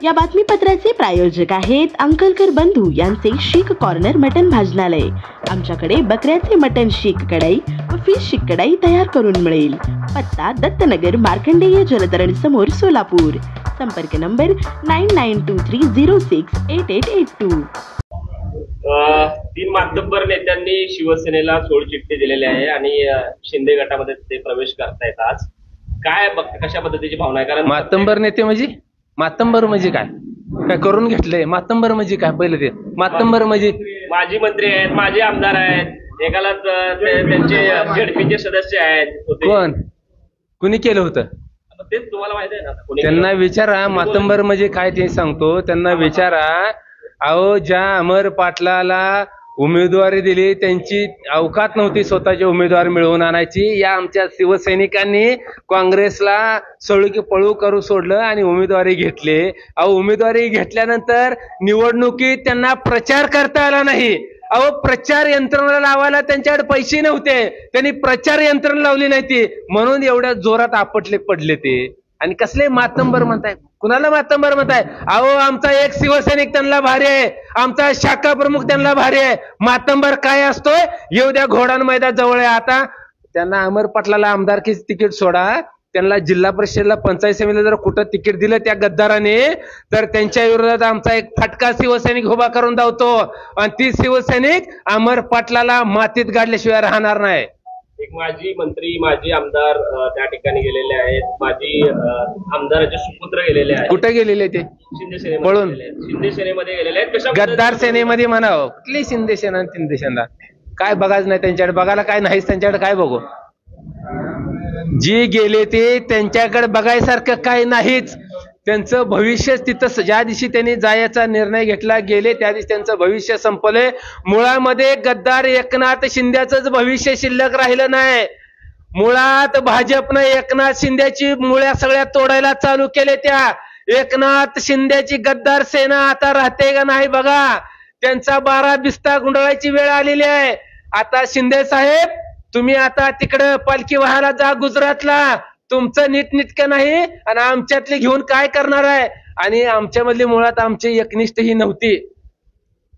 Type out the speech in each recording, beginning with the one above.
या बातमीपत्राचे प्रायोजक आहेत अंकलकर बंधू यांचे शीख कॉर्नर मटन भाजनालय। आमच्याकडे बकऱ्याचे मटन शीख कढई व फिश शीख कढई तयार करून मिळेल। पत्ता दत्तनगर मार्कंडेय जलतरण समोर सोलापूर। संपर्क नंबर 9923068882। तीन मातब्बर नेत्यांनी शिवसेनेला सोडचिठ्ठी दिलेली आहे आणि शिंदे गटामध्ये ते प्रवेश करतायत। आज काय बघते, कशा पद्धतीची भावना आहे? कारण मातब्बर नेते म्हणजे मातंबर म्हणजे काय काय करून घेतलंय? मातंबर म्हणजे काय? पहिलं ते मातंबर म्हणजे माजी मंत्री आहेत, माजी आमदार आहेत, एकाला त्यांचे झेडपीचे सदस्य आहेत। कोण कुणी केलं होतं तेच तुम्हाला माहिती आहे ना? त्यांना विचारा मातंबर म्हणजे काय ते सांगतो। त्यांना विचारा, अहो ज्या अमर पाटलाला उमेदवारी दिली त्यांची अवकात नव्हती स्वतःचे उमेदवार मिळवून आणायची। या आमच्या शिवसैनिकांनी काँग्रेसला सळू पळू करू सोडलं आणि उमेदवारी घेतले। अहो उमेदवारी घेतल्यानंतर निवडणुकीत त्यांना प्रचार करता आला नाही। अहो प्रचार यंत्रणा लावायला त्यांच्याकडे पैसे नव्हते, त्यांनी प्रचार यंत्रणा लावली नाही ती, म्हणून एवढ्या जोरात आपटले पडले ते। आणि कसले मातंबर म्हणताय? कुणाला मातंबर म्हणताय? अहो आमचा एक शिवसैनिक त्यांना भारी आहे, आमचा शाखा प्रमुख त्यांना भारी आहे। मातंबर काय असतोय? येऊ द्या, घोडान मैदान जवळ आहे। आता त्यांना अमर पाटलाला आमदारकीच तिकीट सोडा, त्यांना जिल्हा परिषदेला पंचायत समितीला जर कुठं तिकीट दिलं त्या गद्दाराने, तर त्यांच्या विरोधात आमचा एक फटका शिवसैनिक उभा करून धावतो आणि ती शिवसैनिक अमर पाटलाला मातीत गाडल्याशिवाय राहणार नाही। एक माजी मंत्री, माजी आमदार त्या ठिकाणी गेलेले आहेत, माजी आमदाराचे सुपुत्र गेलेले आहेत। कुठे गेलेले ते? शिंदे सेनेमध्ये पळून शिंदे सेनेमध्ये गेलेले आहेत। कशा गद्दार सेनेमध्ये म्हणावं, कुठली शिंदे सेना शिंदे सेना काय बघायचं नाही त्यांच्याकडे, बघायला काय नाहीच त्यांच्याकडे, काय बघू? जी गेले ते त्यांच्याकडे बघायसारखं काय नाहीच। त्यांचं भविष्य तिथं, ज्या दिवशी त्यांनी जायचा निर्णय घेतला गेले त्या दिवशी त्यांचं भविष्य संपले। मुळामध्ये गद्दार एकनाथ शिंदेचंच भविष्य शिल्लक राहिलं नाही। मुळात भाजपनं एकनाथ शिंदेची मुळ्या सगळ्या तोडायला चालू केले। त्या एकनाथ शिंदेची गद्दार सेना आता राहते का नाही बघा। त्यांचा 12 बिस्ता गुंडळायची वेळ आलेली आहे। आता शिंदे साहेब तुम्ही आता तिकडं पालखी व्हायला जा गुजरातला, तुमचं नीटनेटकं नाही आणि आमच्यातले घेऊन काय करणार आहे? आणि आमच्यामधली मुळात आमची एकनिष्ठ ही नव्हती।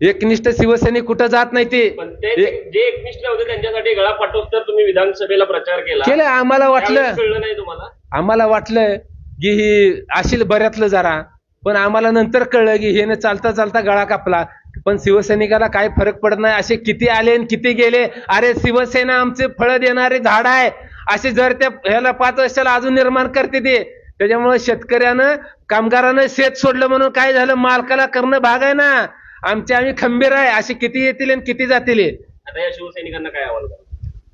एकनिष्ठ शिवसैनिक कुठं जात नाही ते जे एकनिष्ठ होते त्यांच्यासाठी गळा पाठवत तर तुम्ही विधानसभेला प्रचार केला। आम्हाला वाटलं, कळलं नाही तुम्हाला? आम्हाला वाटलं की ही असेल बऱ्यातलं जरा, पण आम्हाला नंतर कळलं की हे चालता चालता गळा कापला। पण शिवसैनिकाला काय फरक पडत नाही, असे किती आले आणि किती गेले। अरे शिवसेना आमचे फळ देणारे झाड आहे, असे जर त्या ह्याला 5 वर्षाला अजून निर्माण करते ते। त्याच्यामुळे शेतकऱ्यानं कामगारानं शेत सोडलं म्हणून काय झालं, मालकाला करणं भाग आहे ना। आम्ही खंबीर आहे, असे किती येतील आणि किती जातील। आता या शिवसैनिकांना काय आव्हान करा?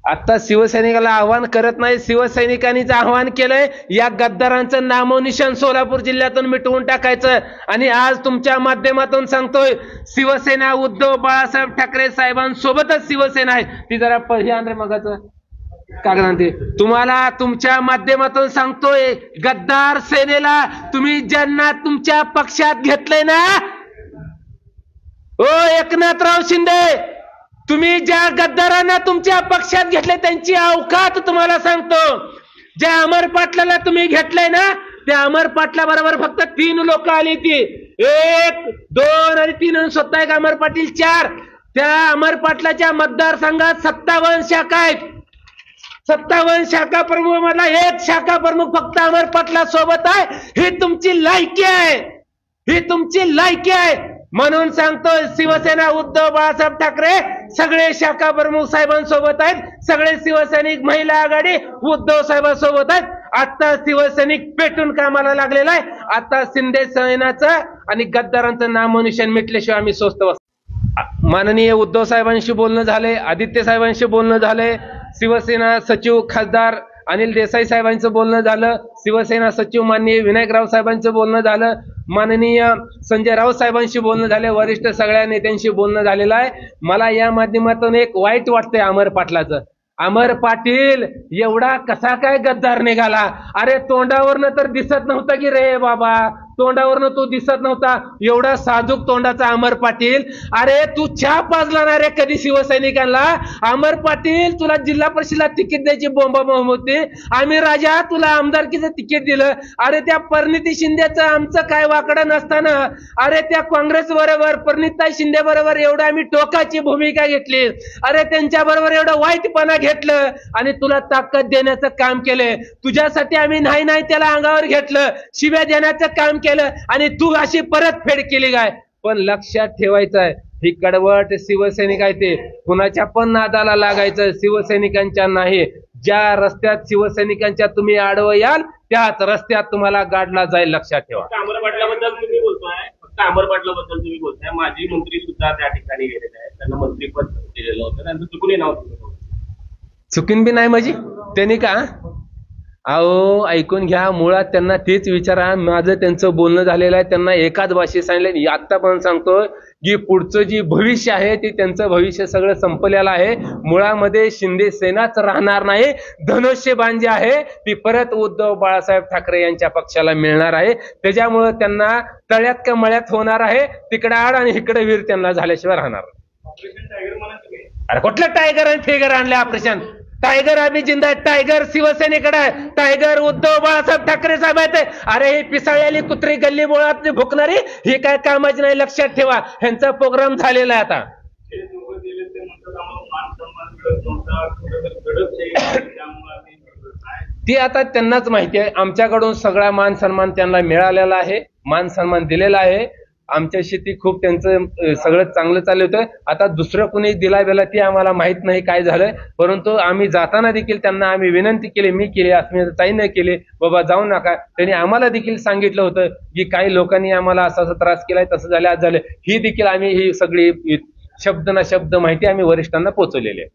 आता शिवसैनिकाला आव्हान करत नाही, शिवसैनिकांनीच आव्हान केलंय या गद्दारांचं नामोनिशाण सोलापूर जिल्ह्यातून मिटवून टाकायचं। आणि आज तुमच्या माध्यमातून सांगतोय, शिवसेना उद्धव बाळासाहेब ठाकरे साहेबांसोबतच शिवसेना आहे। ती जरा हे आंध्र मगाचं कागदांते तुम्हाला तुमच्या माध्यमातून सांगतोय, गद्दार सेनेला तुम्ही ज्यांना तुमच्या पक्षात घेतलंय ना, ओ एकनाथराव शिंदे, तुम्ही ज्या गद्दारांना तुमच्या पक्षात घेतले त्यांची अवकात तुम्हाला सांगतो। ज्या अमर पाटलाला तुम्ही घेतलंय ना, त्या अमर पाटला बरोबर फक्त 3 लोक आली ती, 1, 2 आणि 3 आणि स्वतः एक अमर पाटील 4। त्या अमर पाटलाच्या मतदारसंघात 57 शाखा आहेत। 57 शाखा प्रमुख मधला 1 शाखा प्रमुख फक्त अमर पाटला सोबत आहे। ही तुमची लायकी आहे, ही तुमची लायकी आहे। म्हणून सांगतो, शिवसेना उद्धव बाळासाहेब ठाकरे सगळे शाखा प्रमुख साहेबांसोबत आहेत, सगळे शिवसैनिक महिला आघाडी उद्धव साहेबांसोबत आहेत। आता शिवसैनिक पेटून कामाला लागलेला आहे। आता शिंदे सेनेचं आणि गद्दारांचं नामोनिशाण मिटल्याशिवाय आम्ही स्वस्त बसतो। माननीय उद्धव साहेबांशी बोलणं झाले, आदित्य साहेबांशी बोलणं झाले, शिवसेना सचिव खासदार अनिल देसाई साहेबांचं बोलणं झालं, शिवसेना सचिव माननीय विनायकराव साहेबांचं बोलणं झालं, माननीय संजय राऊत साहेबांशी बोलणं झाले, वरिष्ठ सगळ्या नेत्यांशी बोलणं झालेलं आहे। मला या माध्यमातून एक वाईट वाटतंय अमर पाटलाचं। अमर पाटील एवढा कसा काय गद्दार निघाला? अरे तोंडावरनं तर दिसत नव्हतं की रे बाबा तोंडावरनं तो दिसत नव्हता, एवढा साजूक तोंडाचा अमर पाटील. अरे तू चहा पाजला ना रे कधी शिवसैनिकांना? अमर पाटील, तुला जिल्हा परिषदेला तिकीट द्यायची बोंबाबोंब होती. आम्ही राजा तुला आमदारकीचं तिकीट दिलं. अरे त्या परिणिती शिंदेचं आमचं काय वाकडं नसताना अरे त्या काँग्रेस बरोबर परिणिताई शिंदे बरोबर एवढं आम्ही टोकाची भूमिका घेतली. अरे त्यांच्या बरोबर एवढं वाईटपणा घेतलं आणि तुला ताकद देण्याचं काम केलं. तुझ्यासाठी आम्ही नाही नाही त्याला अंगावर घेतलं, शिव्या देण्याचं काम केलं आणि तू अशी परतफेड केली काय? पण लक्षात ठेवायचं आहे, ही कडवट शिवसैनिक आहे ते कुणाच्या पण नादाला लागायचं, शिवसैनिकांच्या नाही. ज्या रस्त्यात शिवसैनिकांच्या तुम्ही आडवं याल त्याच रस्त्यात तुम्हाला गाडला जाईल, लक्षात ठेवा. अमर पाटलाबद्दल तुम्ही बोलताय, फक्त अमर पाटलाबद्दल तुम्ही बोलताय. माजी मंत्री सुद्धा त्या ठिकाणी गेलेले आहेत, त्यांना मंत्रीपद दिलेलं होतं, त्यांचं चुकूनही नाव चुकीन बी नाही माझी त्यांनी का? अहो ऐकून घ्या, मुळात त्यांना तेच विचारा. माझं त्यांचं बोलणं झालेलं आहे, त्यांना एकाच भाषेत सांगितलं. आता पण सांगतो की पुढचं जी भविष्य आहे ते त्यांचं भविष्य सगळं संपलेलं आहे. मुळामध्ये शिंदे सेनाच राहणार नाही. धनुष्यबाण जी आहे ती परत उद्धव बाळासाहेब ठाकरे यांच्या पक्षाला मिळणार आहे. त्याच्यामुळं त्यांना तळ्यात का मळ्यात होणार आहे, तिकडे आड आणि इकडे वीर त्यांना झाल्याशिवाय राहणार. अरे कुठलं टायगर आणि फिगर आणले ऑपरेशन? टायगर आम्ही जिंदा, टायगर शिवसेनेकडे आहे, टायगर उद्धव बाळासाहेब ठाकरे साहेब आहेत. अरे ही पिसाळलेली कुत्री गल्ली बोळात भुकणारी ही काय कामाची नाही, लक्षात ठेवा. ह्यांचा प्रोग्राम झालेला आहे आता. ती आता त्यांनाच माहिती आहे. आमच्याकडून सगळा मान सन्मान त्यांना मिळालेला आहे, मान सन्मान दिलेला आहे. आमच्याशी ती खूप त्यांचं सगळं चांगलं चालू होतं. आता दुसरं कुणी दिला गेला ती आम्हाला माहित नाही काय झालं, परंतु आम्ही जाताना देखील त्यांना आम्ही विनंती केली, मी केली, अस्मिताताईने केली, बाबा जाऊ नका. त्यांनी आम्हाला देखील सांगितलं होतं की काही लोकांनी आम्हाला असा त्रास केलाय, तसं झालं, आज झालं. ही देखील आम्ही ही सगळी शब्द ना शब्द माहिती आम्ही वरिष्ठांना पोहोचवलेली आहे.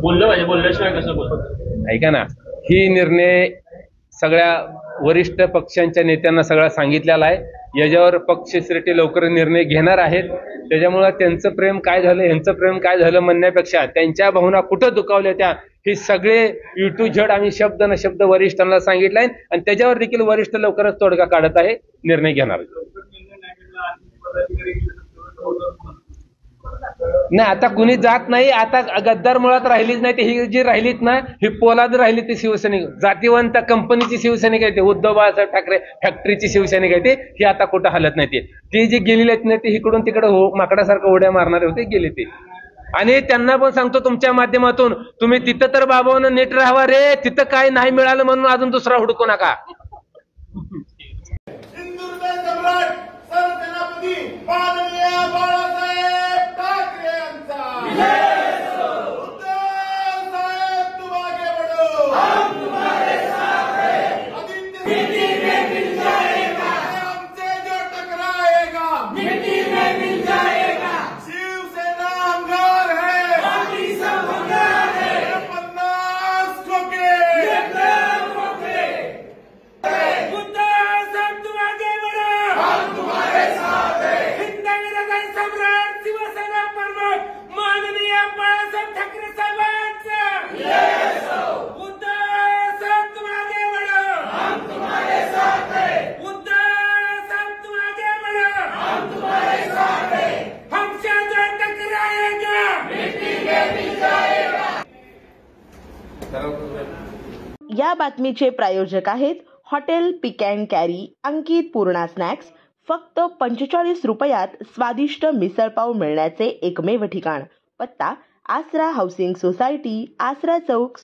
बोललं पाहिजे, बोलल्याशिवाय कसं बोलतो? ऐका ना, ही निर्णय सगळ्या वरिष्ठ पक्षांच्या नेत्यांना सगळा सांगितलेला आहे. याच्यावर पक्षश्रेष्ठी लवकर निर्णय घेणार आहेत. त्याच्यामुळे त्यांचं प्रेम काय झालं, यांचं प्रेम काय झालं म्हणण्यापेक्षा त्यांच्या भावना कुठं दुखावल्या त्या हे सगळे U to Z आम्ही शब्द न शब्द वरिष्ठांना सांगितलंय आणि त्याच्यावर देखील वरिष्ठ लवकरच तोडगा काढत आहे, निर्णय घेणार. नाही आता कुणी जात नाही. आता गद्दार मुळात राहिलीच नाही. ही जी राहिलीत ना, ही पोलाद राहिली ती शिवसैनिक, जातीवंत कंपनीची शिवसैनिक आहे ते, उद्धव बाळासाहेब ठाकरे फॅक्टरीची शिवसैनिक आहे ते. ही आता कुठं हलत नाही. ती जी गेलेली आहेत ना, ती इकडून तिकडे माकडासारखं उड्या मारणारे होते, गेले ते. आणि त्यांना पण सांगतो तुमच्या माध्यमातून, तुम्ही तिथं तर बाबांना नीट राहावा रे, तिथं काय नाही मिळालं म्हणून अजून दुसरा हुडकू नका. या बातमीचे प्रायोजक आहेत hotel pick and carry Ankit Purna snacks. फक्त 45 रुपयात स्वादिष्ट मिसळपाव मिळण्याचे एकमेव ठिकाण. पत्ता आसरा हाऊसिंग सोसायटी, आसरा चौक,